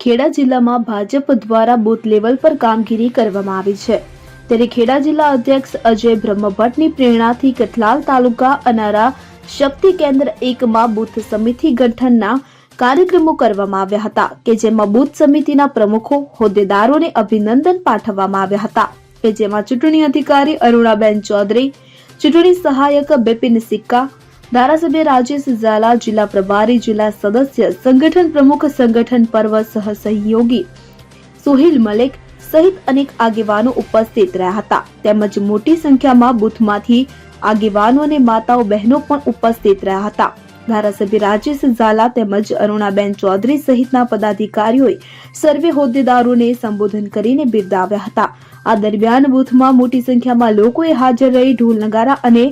ખેડા જિલ્લામાં ભાજપ દ્વારા booth level પર કામગીરી કરવામાં આવી છે। ત્યારે ખેડા જિલ્લા અધ્યક્ષ અજય બ્રહ્મભટ્ટની પ્રેરણાથી કઠલાલ તાલુકા અનારા શક્તિ કેન્દ્ર 1માં બૂથ સમિતિ ગઠનના કાર્યક્રમો કરવામાં આવ્યા હતા કે જેમાં બૂથ સમિતિના પ્રમુખો હોદ્દેદારોને અભિનંદન પાઠવવામાં આવ્યા હતા કે જેમાં ચૂંટણી અધિકારી અરુણાબેન ચૌધરી, ચૂંટણી સહાયક બિપિન સિક્કા, ધારાસભ્ય રાજેશ ઝાલા, જિલ્લા પ્રભારી, જિલ્લા સદસ્ય, સંગઠન પ્રમુખ, સંગઠન પર્વ સહ સહયોગી સુહિલ મલિક સહિત અનેક આગેવાનો ઉપસ્થિત રહ્યા હતા। તેમજ મોટી સંખ્યામાં બૂથમાંથી આગેવાનો અને માતાઓ બહેનો પણ ઉપસ્થિત રહ્યા હતા। ધારાસભ્ય રાજેશ ઝાલા તેમજ અરુણાબેન ચૌધરી સહિતના પદાધિકારીઓએ સર્વે હોદ્દેદારોને સંબોધન કરીને બિરદાવ્યા હતા। આ દરમિયાન બૂથમાં મોટી સંખ્યામાં લોકોએ હાજર રહી ઢોલ નગારા અને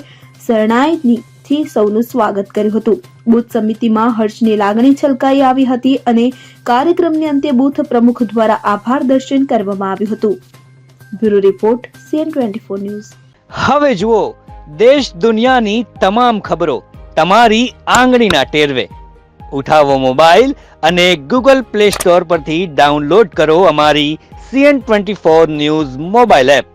શરણાઈથી સૌનું સ્વાગત કર્યું હતું। બૂથ સમિતિમાં હર્ષની લાગણી છલકાઈ આવી હતી અને કાર્યક્રમની અંતે બૂથ પ્રમુખ દ્વારા આભાર દર્શન કરવામાં આવ્યું હતું। Bureau report CN24 news. હવે જુઓ દેશ દુનિયાની તમામ ખબરો તમારી આંગળીના ટેરવે। ઉઠાવો મોબાઈલ અને Google Play Store પરથી ડાઉનલોડ કરો અમારી CN24 ન્યૂઝ મોબાઈલ એપ।